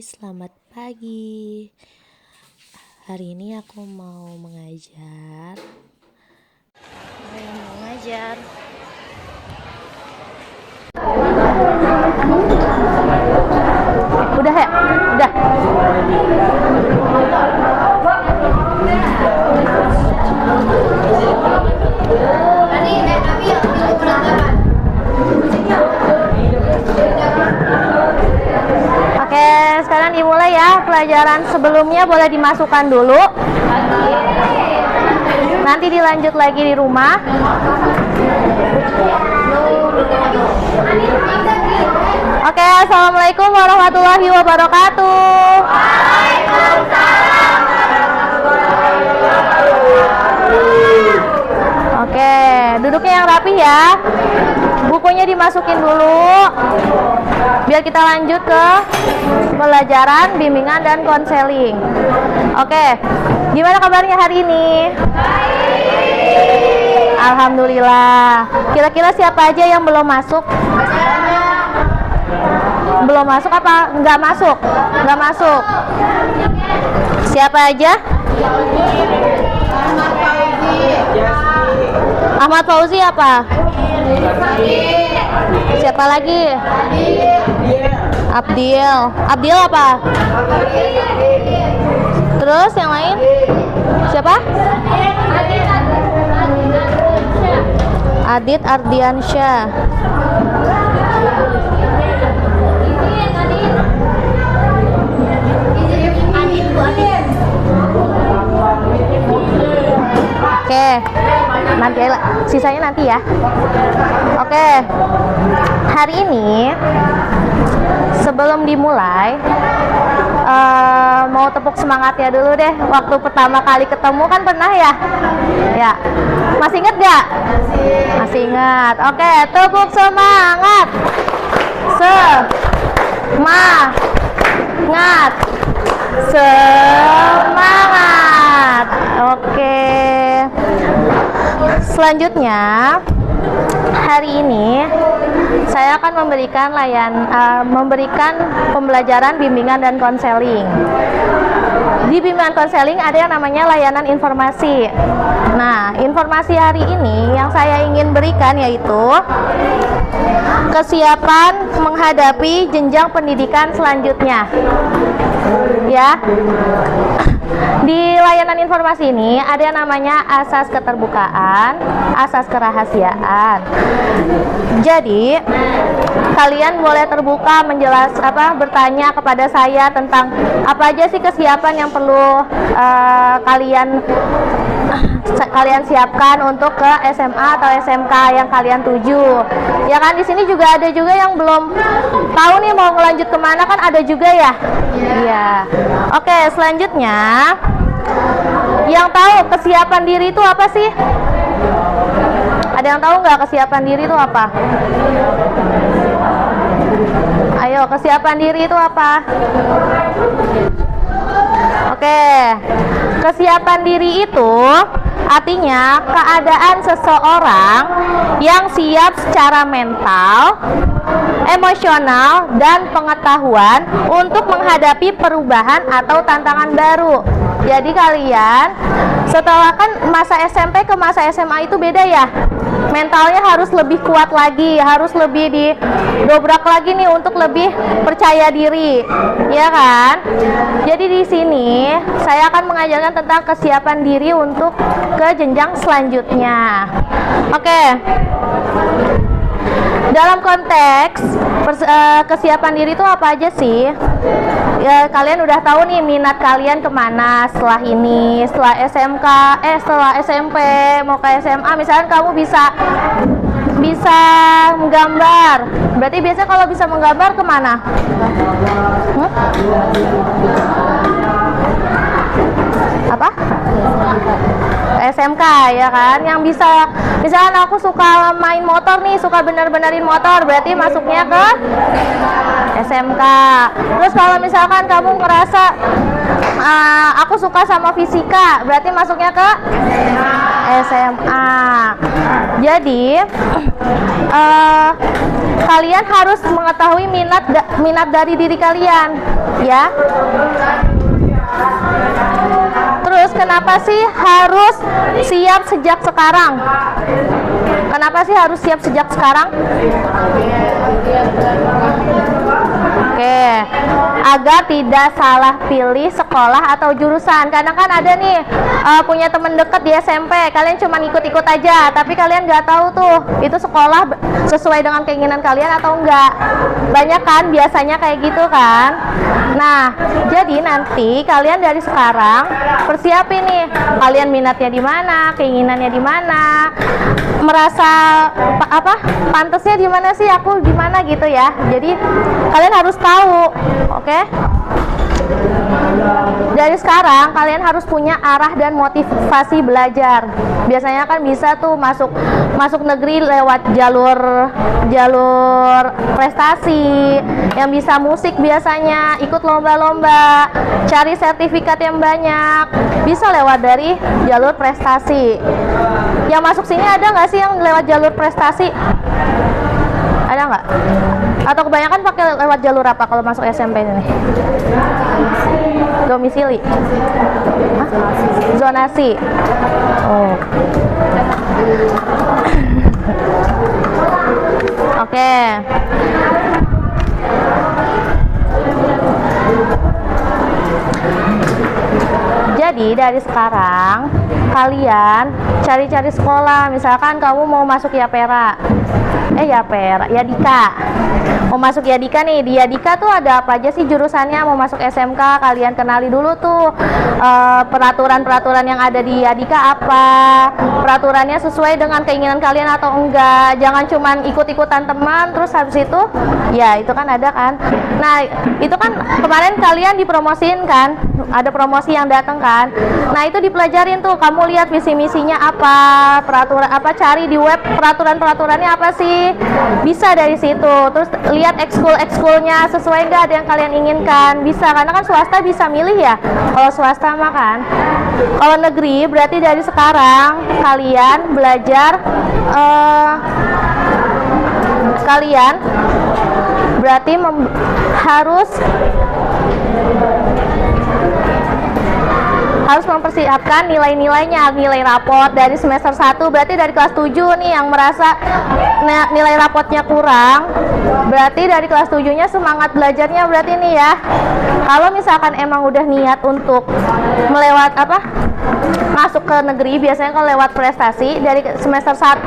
selamat pagi. Hari ini aku mau mengajar. Udah ya? Udah. Oke, sekarang dimulai ya. Pelajaran sebelumnya boleh dimasukkan dulu. Nanti dilanjut lagi di rumah. Oke, assalamualaikum warahmatullahi wabarakatuh. Oke, duduknya yang rapi ya. Bukunya dimasukin dulu. Biar kita lanjut ke pelajaran bimbingan dan konseling. Oke, gimana kabarnya hari ini? Alhamdulillah. Kira-kira siapa aja yang belum masuk? Belum masuk apa? Nggak masuk? Nggak masuk. Siapa aja? Ahmad Fauzi apa? Siapa lagi? Abdil. Abdil apa? Terus yang lain? Siapa? Adit Ardiansyah. Oke, nanti sisanya nanti ya. Oke, hari ini sebelum dimulai mau tepuk semangatnya dulu deh. Waktu pertama kali ketemu kan pernah ya? Ya, masih inget gak? Masih ingat. Oke, tepuk semangat. Semangat. Semangat. Oke. Selanjutnya, hari ini saya akan memberikan pembelajaran bimbingan dan konseling. Di bimbingan konseling ada yang namanya layanan informasi. Nah, informasi hari ini yang saya ingin berikan yaitu kesiapan menghadapi jenjang pendidikan selanjutnya. Ya. Di layanan informasi ini ada yang namanya asas keterbukaan, asas kerahasiaan. Jadi, kalian boleh terbuka bertanya kepada saya tentang apa aja sih kesiapan yang perlu kalian siapkan untuk ke SMA atau SMK yang kalian tuju. Ya kan, di sini juga ada yang belum tahu nih mau ngelanjut kemana, kan ada juga ya. Iya. Oke, selanjutnya yang tahu kesiapan diri itu apa sih? Ada yang tahu nggak kesiapan diri itu apa? Ayo, kesiapan diri itu apa? Oke, kesiapan diri itu artinya keadaan seseorang yang siap secara mental, emosional, dan pengetahuan untuk menghadapi perubahan atau tantangan baru. Jadi kalian setelah kan masa SMP ke masa SMA itu beda ya. Mentalnya harus lebih kuat lagi, harus lebih didobrak lagi nih untuk lebih percaya diri, ya kan? Jadi di sini saya akan mengajarkan tentang kesiapan diri untuk ke jenjang selanjutnya. Oke. Dalam konteks kesiapan diri itu apa aja sih? Ya, kalian udah tahu nih minat kalian kemana setelah ini, setelah SMK, setelah SMP mau ke SMA. Misalnya kamu bisa menggambar. Berarti biasanya kalau bisa menggambar kemana? Apa? SMK ya kan, yang bisa misalnya aku suka main motor nih, suka bener-benerin motor, berarti masuknya ke SMK. Terus kalau misalkan kamu ngerasa aku suka sama fisika, berarti masuknya ke SMA. Jadi kalian harus mengetahui minat dari diri kalian, ya. Terus kenapa sih harus siap sejak sekarang? Kenapa sih harus siap sejak sekarang? Oke, agar tidak salah pilih sekolah atau jurusan. Kadang kan ada nih punya temen deket di SMP, kalian cuma ikut-ikut aja, tapi kalian nggak tahu tuh itu sekolah sesuai dengan keinginan kalian atau enggak. Banyak kan biasanya kayak gitu kan. Nah, jadi nanti kalian dari sekarang persiapin nih, kalian minatnya di mana, keinginannya di mana, merasa pantasnya di mana sih, aku di mana gitu ya. Jadi kalian harus tahu, oke? Dari sekarang kalian harus punya arah dan motivasi belajar. Biasanya kan bisa tuh masuk negeri lewat jalur prestasi. Yang bisa musik biasanya ikut lomba-lomba, cari sertifikat yang banyak. Bisa lewat dari jalur prestasi. Yang masuk sini ada nggak sih yang lewat jalur prestasi? Ada nggak? Atau kebanyakan pakai lewat jalur apa kalau masuk SMP ini? Domisili? Hah? Zonasi? Oh. Oke. Jadi dari sekarang kalian cari-cari sekolah. Misalkan kamu mau masuk Yadika. Mau masuk Yadika nih, di Yadika tuh ada apa aja sih jurusannya? Mau masuk SMK, kalian kenali dulu tuh peraturan-peraturan yang ada di Yadika apa, peraturannya sesuai dengan keinginan kalian atau enggak. Jangan cuman ikut-ikutan teman terus habis itu ya itu kan ada kan. Nah itu kan kemarin kalian dipromosin kan, ada promosi yang datang kan. Nah itu dipelajarin tuh, kamu lihat visi misinya apa, peraturan apa, cari di web peraturannya apa sih, bisa dari situ. Terus lihat ekskulnya sesuai nggak ada yang kalian inginkan, bisa, karena kan swasta bisa milih ya. Kalau swasta mah kan, kalau negeri berarti dari sekarang kalian belajar kalian berarti harus mempersiapkan nilai-nilainya, nilai rapot dari semester 1, berarti dari kelas 7 nih yang merasa nilai rapotnya kurang, berarti dari kelas 7-nya semangat belajarnya berarti nih ya. Kalau misalkan emang udah niat untuk masuk ke negeri, biasanya kalau lewat prestasi dari semester 1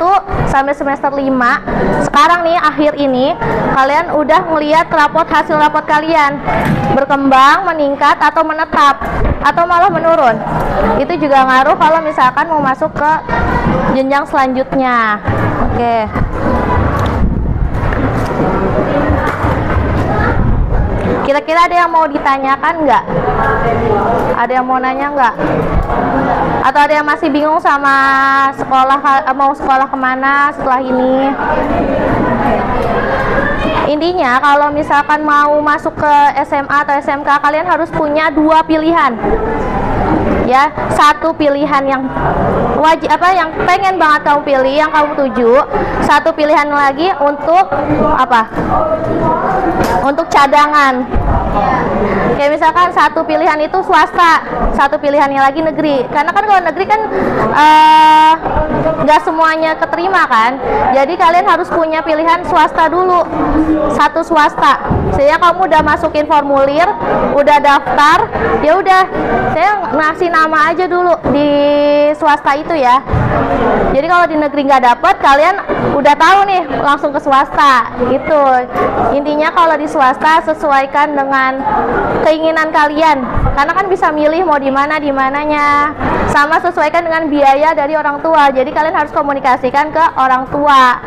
sampai semester 5, sekarang nih akhir ini kalian udah melihat hasil rapot kalian berkembang, meningkat atau menetap atau malah menurun. Itu juga ngaruh kalau misalkan mau masuk ke jenjang selanjutnya. Oke. Kira-kira ada yang mau ditanyakan nggak? Ada yang mau nanya nggak? Atau ada yang masih bingung sama mau sekolah kemana setelah ini? Intinya kalau misalkan mau masuk ke SMA atau SMK, kalian harus punya 2 pilihan. Ya, satu pilihan yang wajib yang pengen banget kamu pilih, yang kamu tuju. Satu pilihan lagi untuk untuk cadangan. Kayak misalkan satu pilihan itu swasta, satu pilihannya lagi negeri. Karena kan kalau negeri kan nggak semuanya keterima kan. Jadi kalian harus punya pilihan swasta dulu, satu swasta. Sehingga kamu udah masukin formulir, udah daftar, ya udah saya ngasih nama aja dulu di swasta itu ya. Jadi kalau di negeri nggak dapet, kalian udah tahu nih langsung ke swasta gitu. Intinya kalau di swasta sesuaikan dengan keinginan kalian, karena kan bisa milih mau di mananya. Sama sesuaikan dengan biaya dari orang tua. Jadi kalian harus komunikasikan ke orang tua.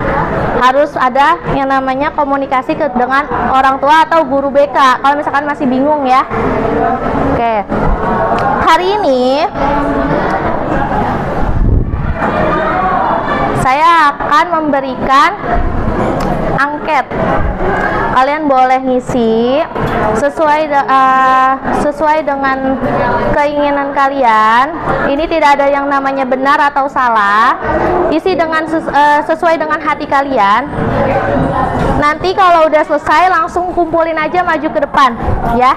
Harus ada yang namanya komunikasi dengan orang tua atau guru BK kalau misalkan masih bingung ya. Oke. Hari ini saya akan memberikan angket. Kalian boleh ngisi sesuai dengan keinginan kalian. Ini tidak ada yang namanya benar atau salah. Isi dengan sesuai dengan hati kalian. Nanti kalau udah selesai langsung kumpulin aja, maju ke depan ya.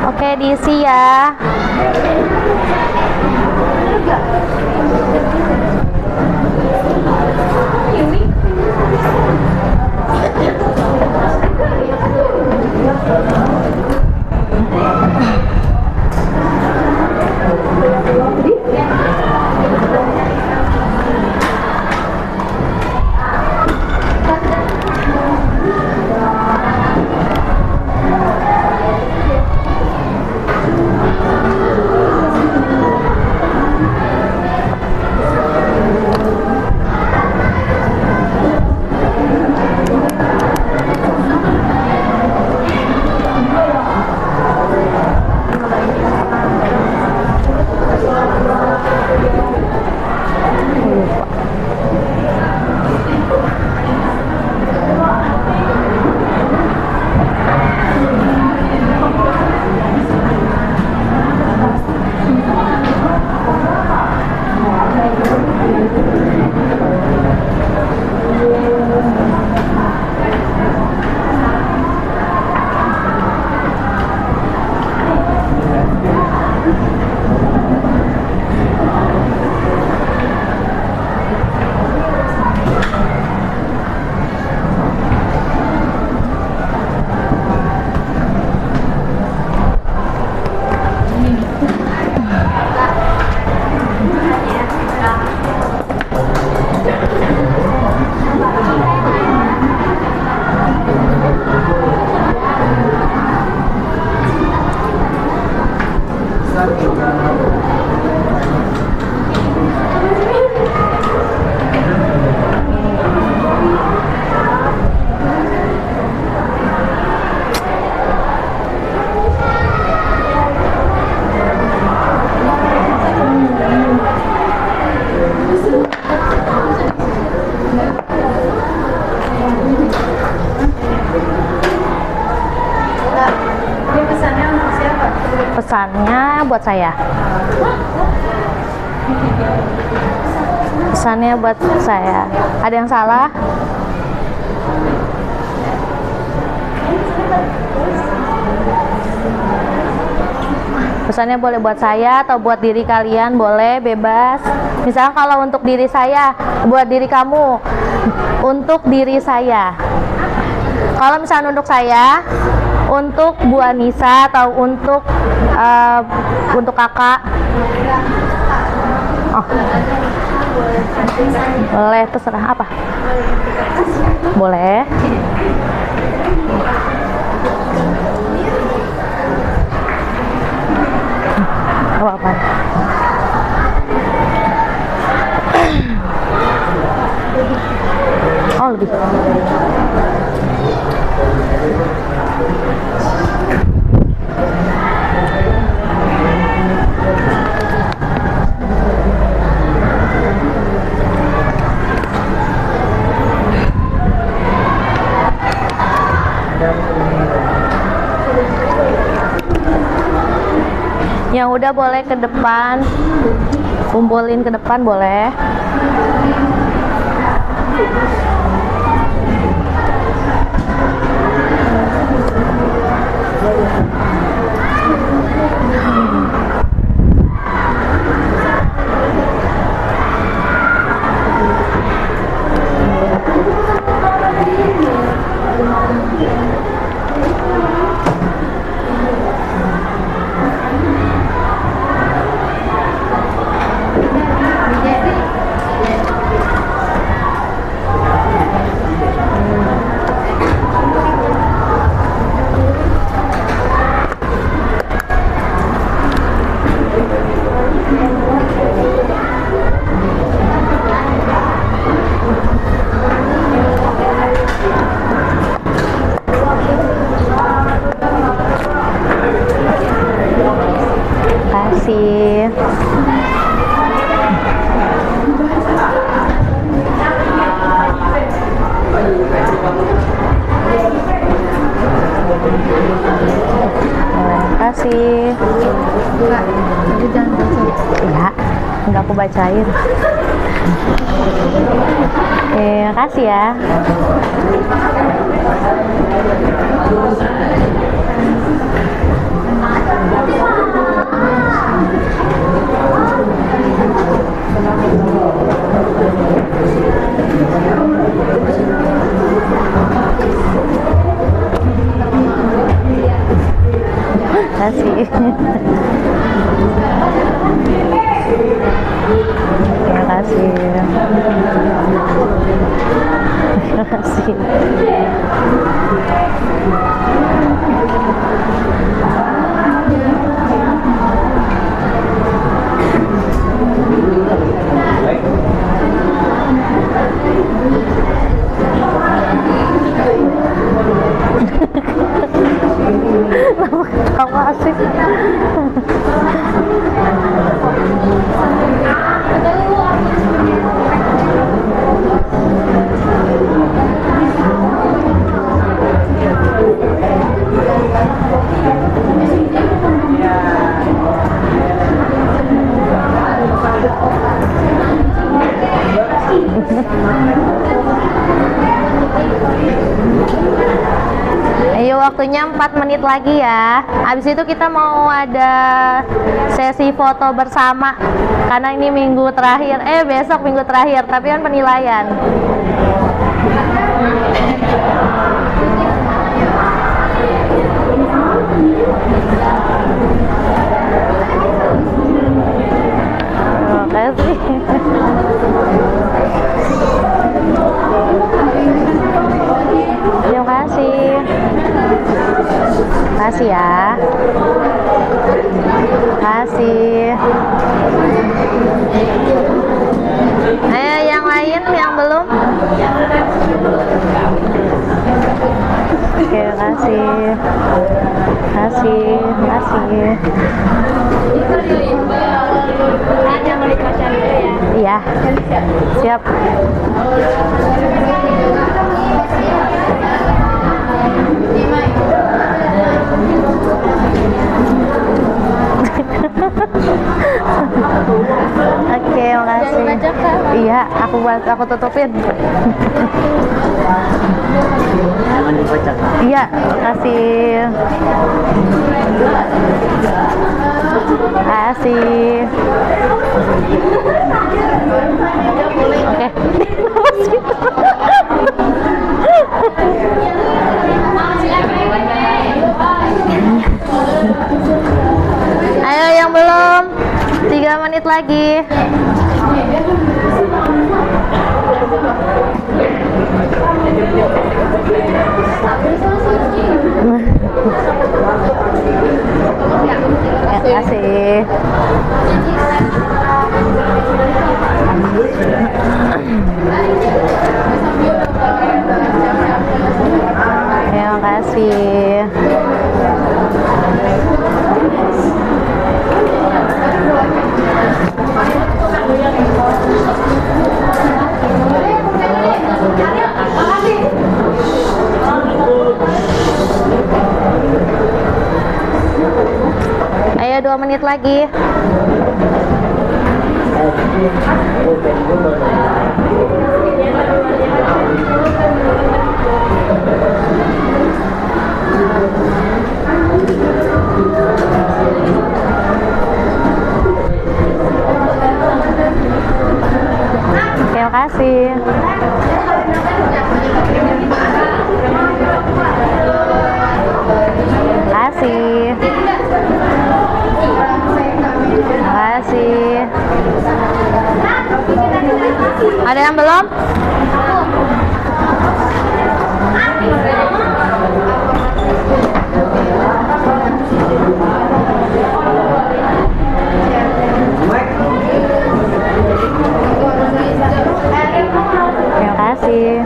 Oke, diisi ya. Pesannya buat saya. Pesannya buat saya. Ada yang salah? Pesannya boleh buat saya atau buat diri kalian, boleh, bebas. Misalnya kalau untuk diri saya, buat diri kamu, untuk diri saya. Kalau misalnya untuk saya, untuk Bu Anissa atau untuk kakak. Oh. Boleh, terserah apa? Boleh. Apa-apa. Oh, lebih. Yang udah boleh ke depan, kumpulin ke depan boleh. Udah aku bacain. Oke, makasih ya. Kasih. Terima kasih. Terima kasih. Kamu asik. Ayo, waktunya 4 menit lagi ya. Habis itu kita mau ada sesi foto bersama. Karena ini minggu terakhir, besok minggu terakhir, tapi kan penilaian. Terima kasih. Terima kasih. Kasih ya. Kasih. Ayo yang lain yang belum. Oke, kasih. Kasih, kasih. Ada mau dibaca dulu ya. Iya. Siap. Oke, makasih. Iya, aku tutupin. Iya, makasih. Makasih. Oke. Ayo yang belum, 3 menit lagi. Terima kasih. Terima kasih. Ayo 2 menit lagi. Terima kasih. Kasih. Kasih. Ada yang belum? Terima kasih.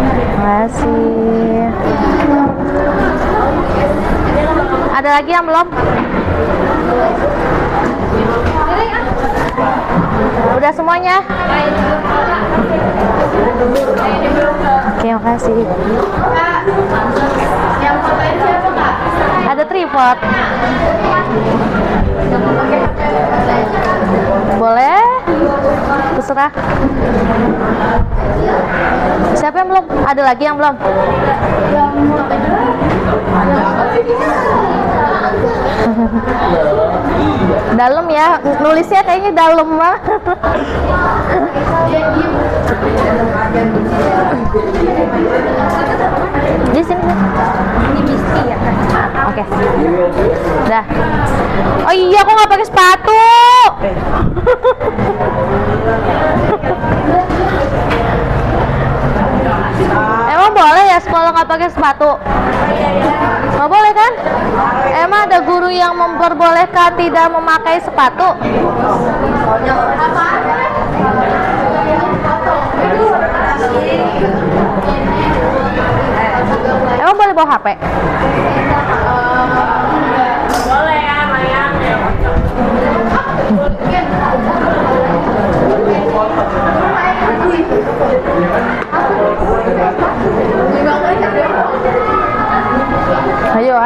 Terima kasih. Ada lagi yang belum? Udah semuanya? Terima kasih. Ada tripod. Boleh? Terserah. Siapa yang belum? Ada lagi yang belum? Dalam ya, nulisnya kayaknya dalam banget. Di sini. Ini mesti ya kan? Oke. Dah. Oh iya, aku nggak pakai sepatu. Emang boleh ya sekolah nggak pakai sepatu? Nggak boleh kan? Emang ada guru yang memperbolehkan tidak memakai sepatu? Emang boleh bawa HP? Boleh ya, Mayang.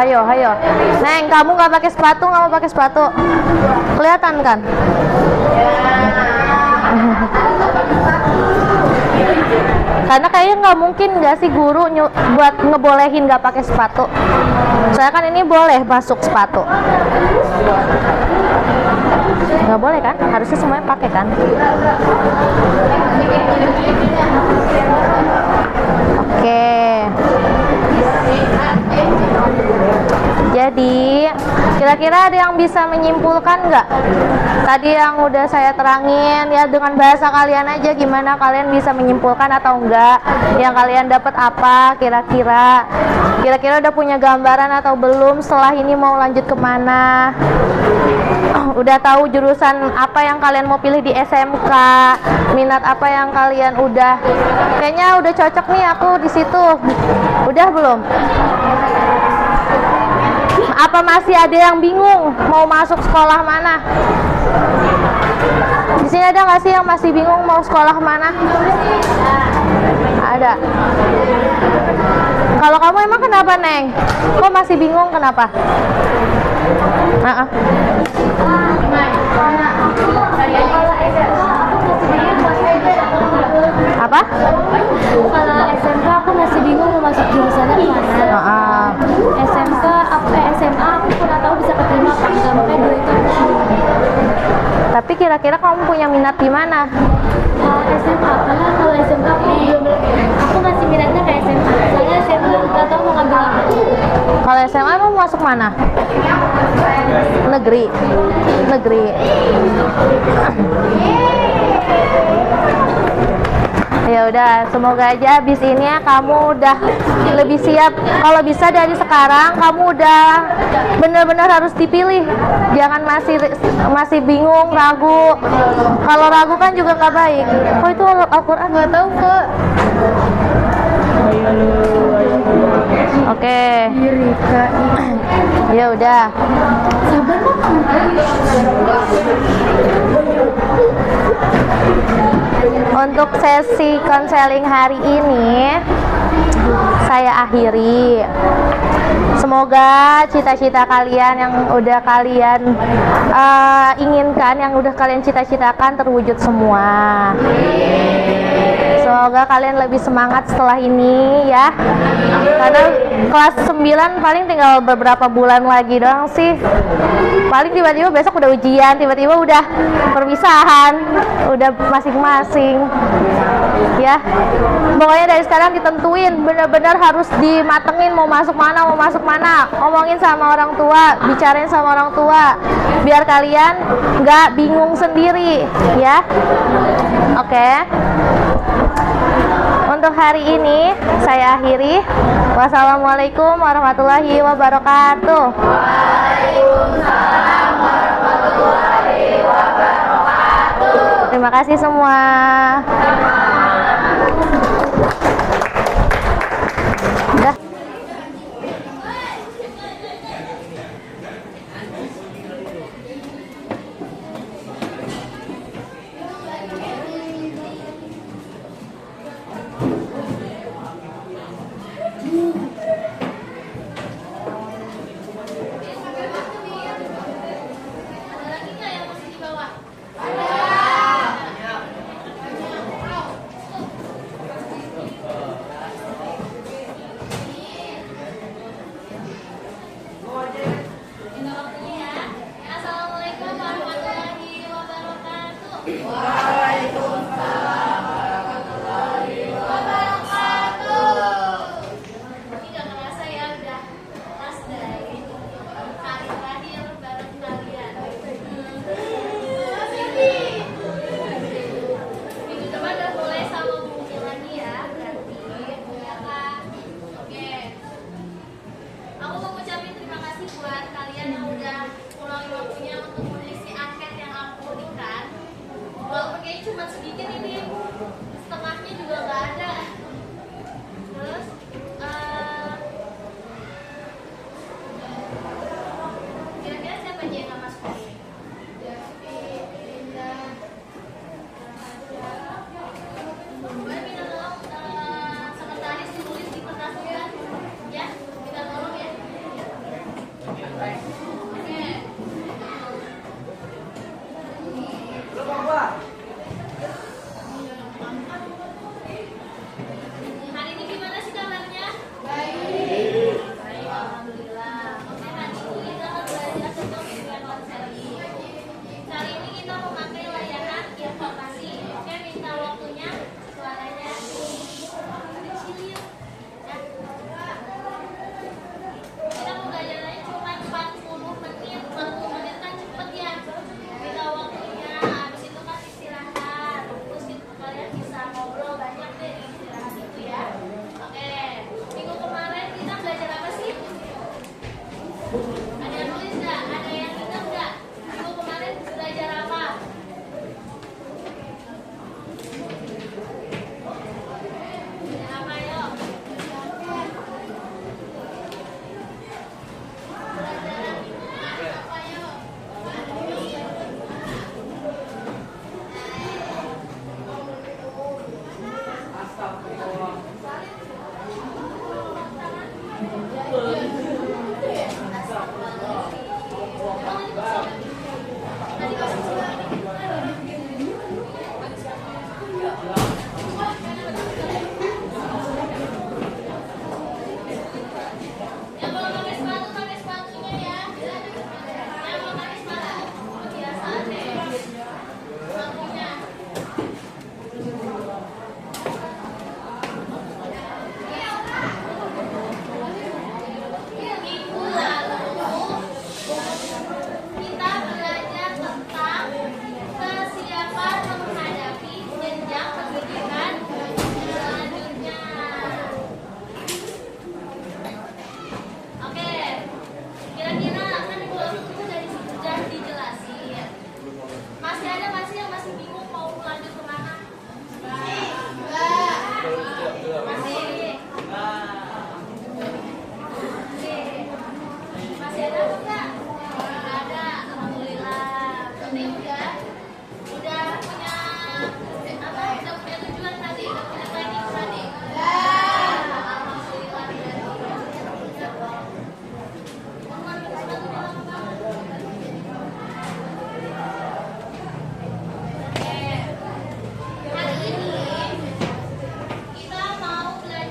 Ayo. Neng, kamu nggak pakai sepatu, nggak mau pakai sepatu? Kelihatan kan? Karena kayaknya nggak mungkin nggak sih guru buat ngebolehin nggak pakai sepatu. Soalnya kan ini boleh masuk sepatu. Nggak boleh kan? Harusnya semuanya pakai kan? Oke. Jadi, kira-kira ada yang bisa menyimpulkan nggak? Tadi yang udah saya terangin ya, dengan bahasa kalian aja, gimana kalian bisa menyimpulkan atau enggak? Yang kalian dapat apa kira-kira? Kira-kira udah punya gambaran atau belum setelah ini mau lanjut kemana? Udah tahu jurusan apa yang kalian mau pilih di SMK? Minat apa yang kalian kayaknya udah cocok nih aku di situ. Udah belum? Apa masih ada yang bingung mau masuk sekolah mana? Di sini ada nggak sih yang masih bingung mau sekolah mana? Ada. Kalau kamu emang kenapa, Neng? Kok masih bingung kenapa? Apa? Kalau SMK aku masih bingung mau masuk jurusannya kemana. SMK SMA aku kurang tahu bisa keterima apa enggak, makanya dua itu aku bingung. Tapi kira-kira kamu punya minat di mana? SMA, karena kalau SMK aku masih minatnya ke SMA. Soalnya SMA nggak tahu mau ngambil apa. Kalau SMA mau masuk mana? Negeri. Ya udah, semoga aja habis ini kamu udah lebih siap. Kalau bisa dari sekarang kamu udah benar-benar harus dipilih. Jangan masih bingung, ragu. Kalau ragu kan juga nggak baik. Kok itu Al-Quran? Nggak tahu kok. Oke. Ya udah. Untuk sesi konseling hari ini saya akhiri. Semoga cita-cita kalian yang udah kalian inginkan, yang udah kalian cita-citakan terwujud semua. Semoga kalian lebih semangat setelah ini ya. Karena kelas 9 paling tinggal beberapa bulan lagi doang sih. Paling tiba-tiba besok udah ujian, tiba-tiba udah perpisahan, udah masing-masing. Ya. Pokoknya dari sekarang ditentuin, benar-benar harus dimatengin mau masuk mana. Ngomongin sama orang tua, bicarain sama orang tua. Biar kalian nggak bingung sendiri, ya. Oke. Untuk hari ini saya akhiri. Wassalamualaikum warahmatullahi wabarakatuh. Waalaikumsalam warahmatullahi wabarakatuh. Terima kasih semua. Udah. Ini nggak kerasa ya, udah pas dari hari terakhir bareng kalian. Minggu depan udah mulai sama mungkin lagi ya, berarti ya kan? Oke. Aku mau ucapin terima kasih buat kalian yang udah meluangin waktunya untuk mengisi angket yang aku berikan. Walaupun kayaknya cuma sedikit ini, setengahnya juga nggak ada. Terus, kira-kira siapa aja yang nggak masuk ini? Boleh minta tolong sekretaris ditulis di kertas juga, ya? Minta tolong ya. Oke. Hari ini gimana sih kabarnya? Baik. Baik, alhamdulillah. Oke, hari ini kita akan belajar tentang tujuan konseli. Kali ini kita memakai layanan informasi. Oke, minta waktunya, suaranya dikecilin. Ya. Kita mau belajarnya cuma 40 menit. 40 menit kan cepet ya. Minta waktunya, habis itu kan istirahat. Terus kalian bisa ngobrol banyak deh di istirahat itu ya. Oke, minggu kemarin kita belajar apa sih? Ada yang nulis nggak? Ada yang ingat nggak? Minggu kemarin belajar apa? Belajar apa yuk? Pelajaran minggu kemarin apa yuk? Yang mau pakai sepatunya ya. Yang mau pakai sepatu, kebiasaan deh. Sepatunya. Minggu lalu kita belajar tentang kesiapan menghadapi jenjang pendidikan selanjutnya. Oke, kira-kira kan minggu lalu itu sudah dijelasin. Masih ada nggak sih yang masih bingung mau lanjut kemana? Masih. Masih ada apa enggak? Nggak ada, alhamdulillah. Berarti udah punya apa? Udah punya tujuan tadi, udah punya planning tadi. Alhamdulillah. Hari ini kita mau belajar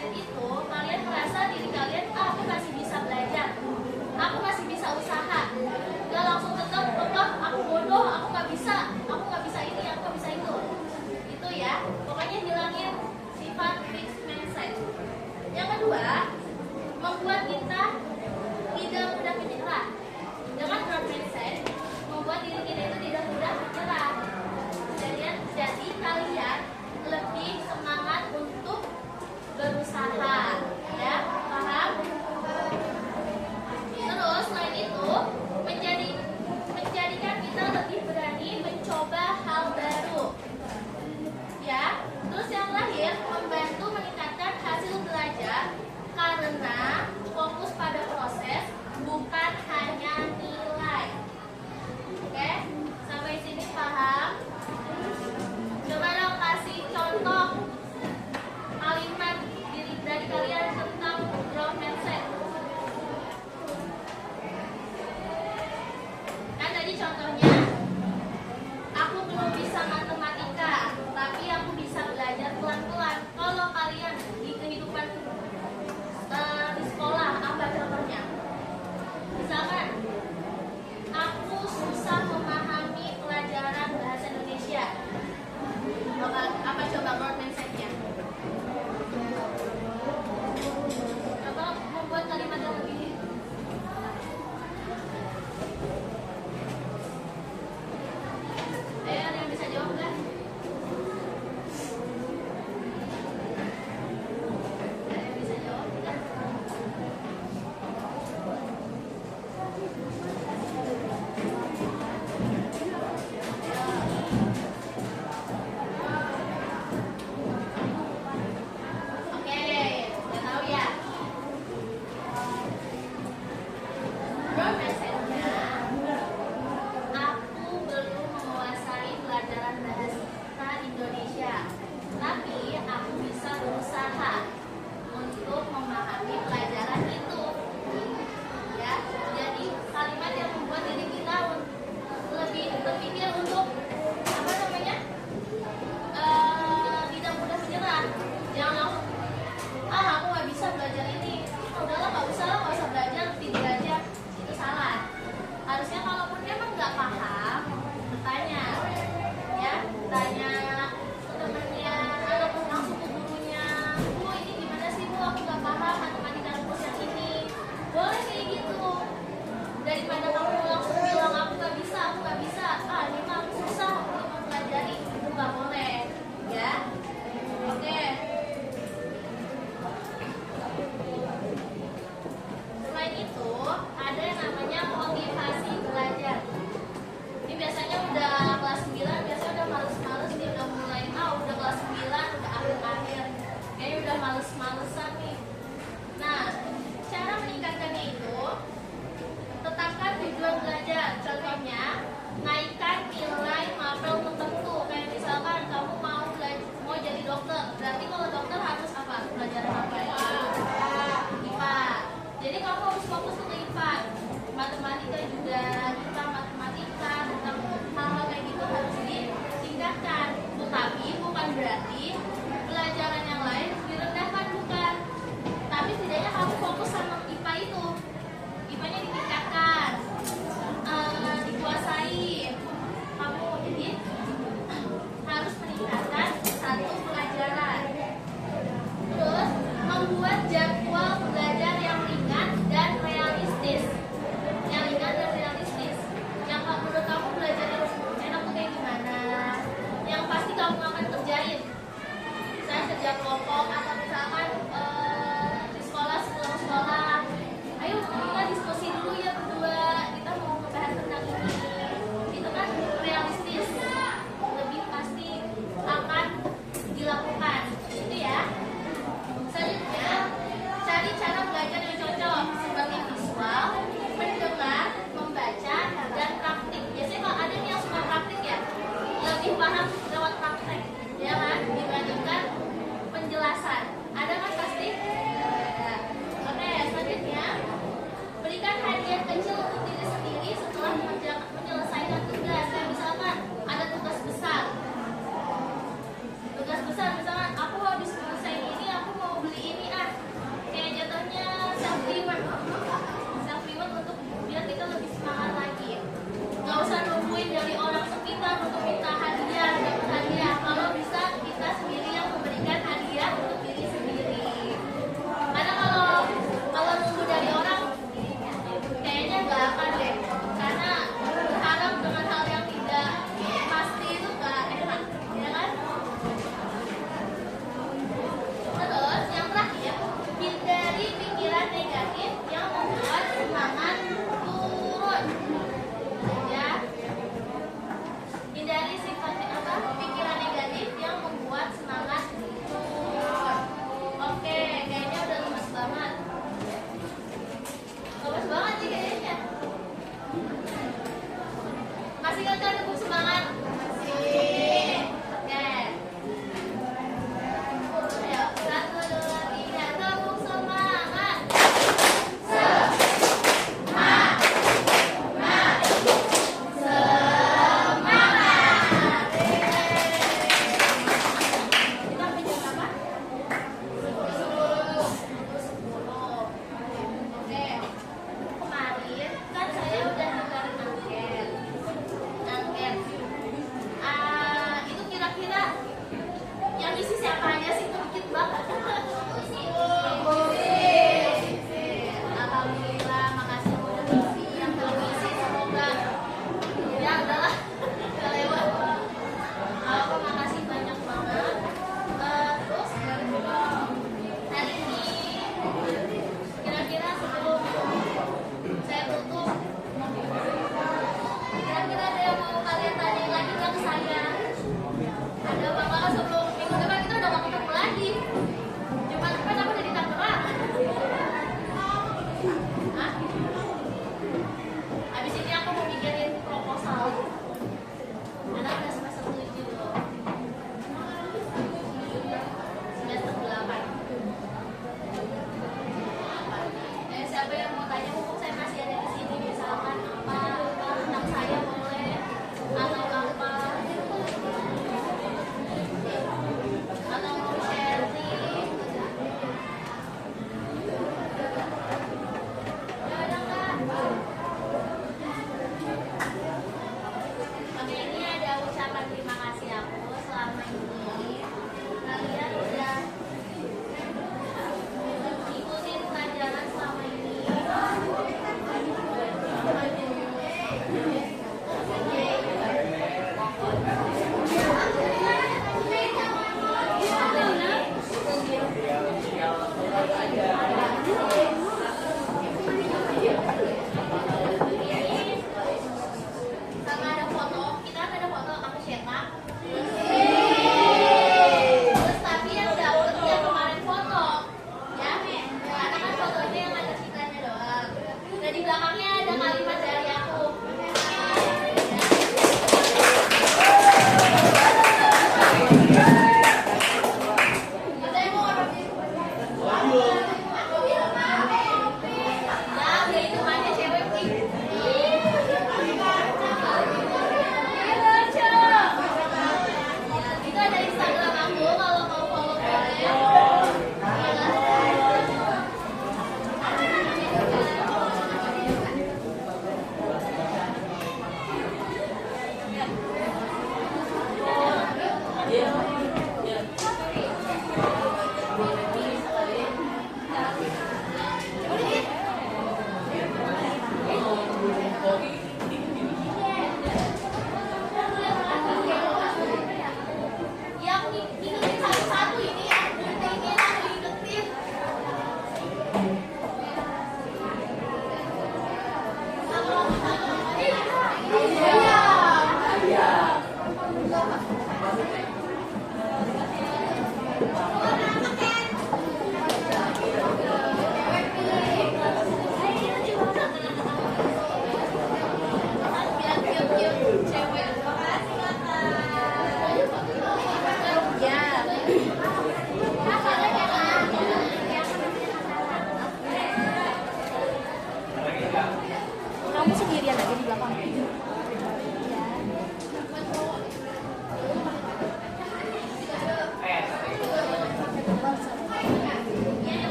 mindset itu kalian merasa diri kalian, aku masih bisa belajar, aku masih bisa usaha, gak langsung tetap aku bodoh, aku nggak bisa ini, aku nggak bisa itu ya. Pokoknya hilangin sifat fixed mindset. Yang kedua, membuat kita tidak mudah menyerah. Dengan growth mindset membuat diri kita itu tidak mudah menyerah. Jadi kalian lebih semangat untuk berusaha, ya, paham? Terus selain itu menjadikan kita lebih berani mencoba hal baru, ya. Terus yang terakhir, membantu meningkatkan hasil belajar karena fokus pada proses bukan hanya nilai. Oke, sampai sini paham? Coba dong kasih contoh kalimat dari kalian tentang growth mindset. Kan tadi contohnya, aku belum bisa matematika, tapi aku bisa belajar pelan-pelan. Kalau kalian di kehidupan di sekolah, apa contohnya? Misalkan, aku susah memahami pelajaran bahasa Indonesia. Apa coba growth mindset-nya? Coba membuat kalimat yang lebih. Ada yang bisa jawab nggak? Ada yang bisa jawab nggak? Oke, udah tahu ya. Growth mindset-nya, aku belum menguasai pelajaran bahasa Indonesia, tapi aku bisa berusaha untuk memahami pelajaran itu. Ya, jadi kalimat yang membuat diri kita lebih berpikir untuk apa namanya? Tidak mudah menyerah. Jangan langsung, aku nggak bisa belajar ini. Udahlah, nggak usah belajar, tidur aja. Itu salah. Harusnya kalaupun memang nggak paham, bertanya, ya, tanya ke temannya ataupun langsung ke gurunya. Bu, ini gimana sih Bu? Aku nggak paham matematika rumus yang ini. Boleh kayak gitu. Daripada kamu langsung bilang aku nggak bisa. Ini mah aku susah untuk mempelajari. Itu nggak boleh, ya. Oke. Selain itu, ada yang namanya motivasi belajar. Ini biasanya udah kelas 9, biasanya udah males-males nih, udah mulai, udah kelas 9, udah akhir-akhir. Kayaknya udah males-malesan nih. Nah, cara meningkatkannya itu, tetapkan tujuan belajar. Contohnya, naikkan nilai mapel tertentu. Kayak misalkan kamu mau jadi dokter, berarti kalau dokter harus apa? Pelajaran apa ya? IPA. Jadi kamu harus fokus ke IPA. Matematika juga, IPA, matematika, tentang hal-hal kayak gitu harus ditingkatkan. Tetapi bukan berarti pelajaran yang lain direndahkan, bukan. Tapi setidaknya kamu fokus sama IPA itu. IPA-nya ditingkatkan, dikuasai. Kamu jadi harus meningkatkan satu pelajaran. Terus membuat jadwal belajar yang ringan dan realistis. Yang ringan dan realistis. Yang menurut kamu belajar yang enak tuh kayak gimana? Yang pasti kamu akan kerjain. Misalnya kerja kelompok atau misalkan di sekolah sebelum sekolah. Ayo kita diskusi dulu ya berdua. Kita mau membahas tentang ini. Itu kan realistis. Lebih pasti akan dilakukan. Itu ya. Selanjutnya, cari cara belajar yang cocok.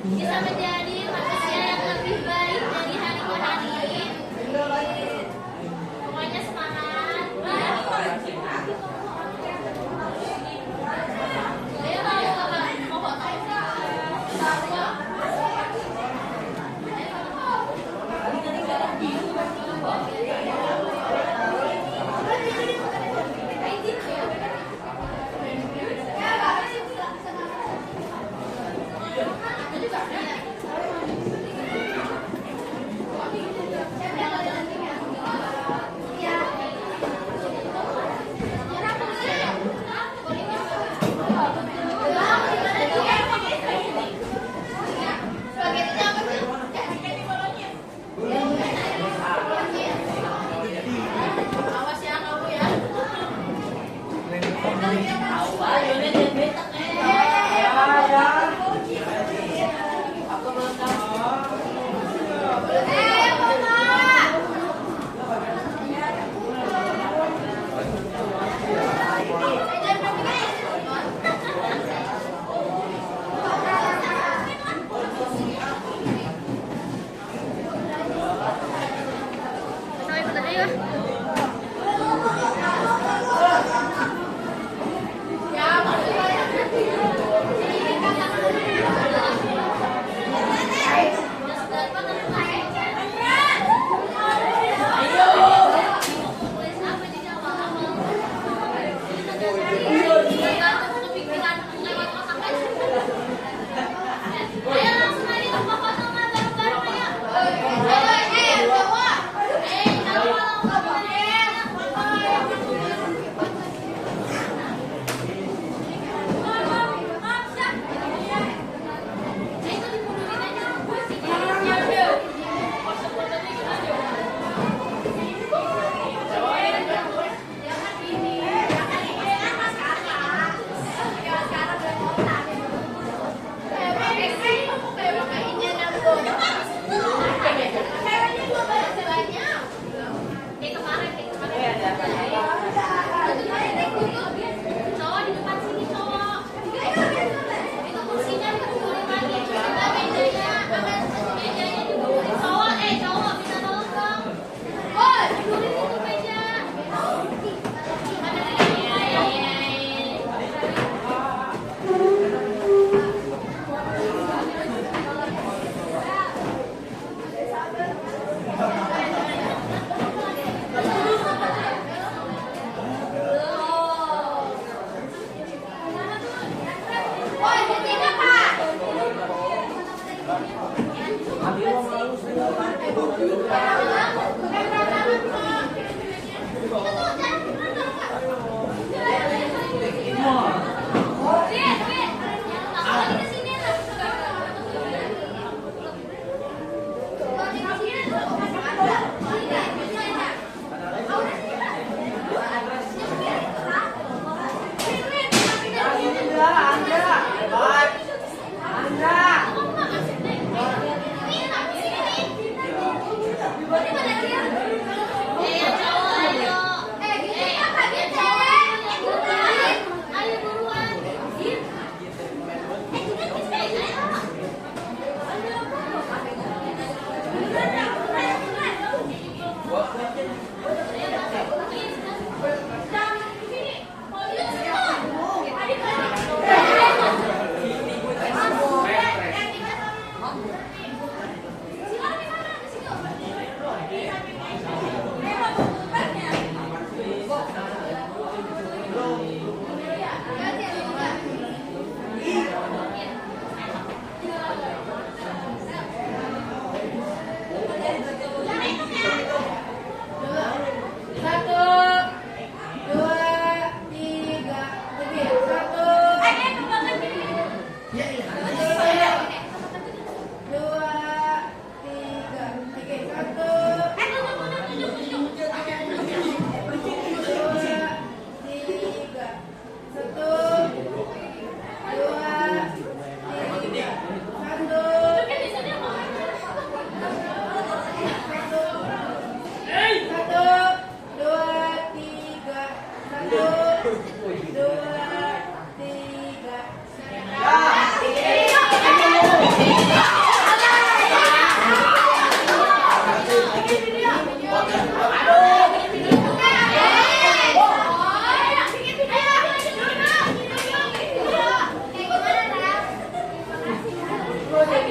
bisa menjadi manusia yang lebih baik dari hari ke hari. Pokoknya semangat. Ayo mau foto. Awas ya kamu ya.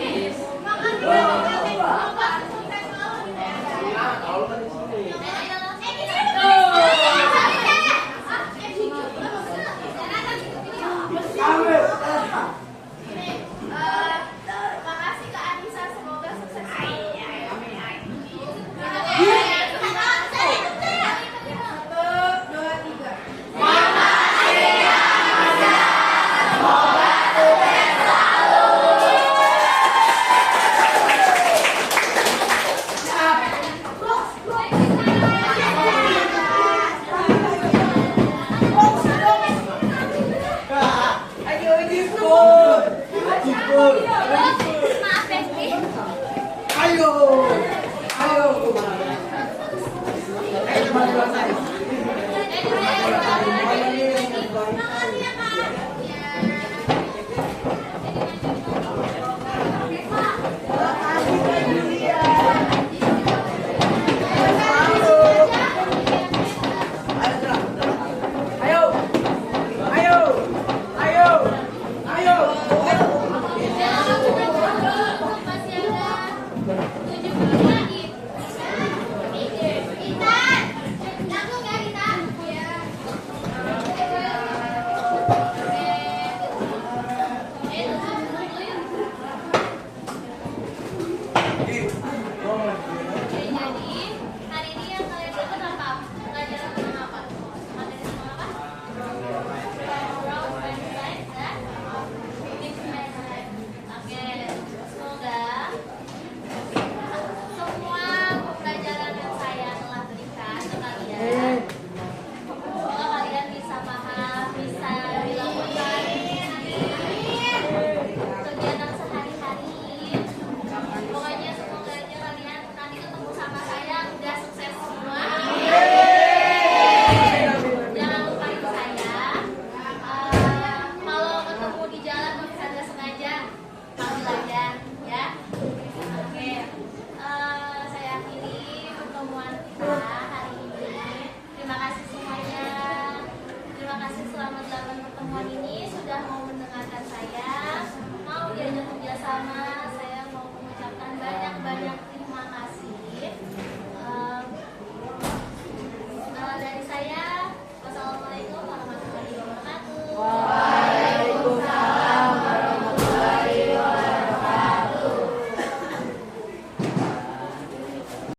habis.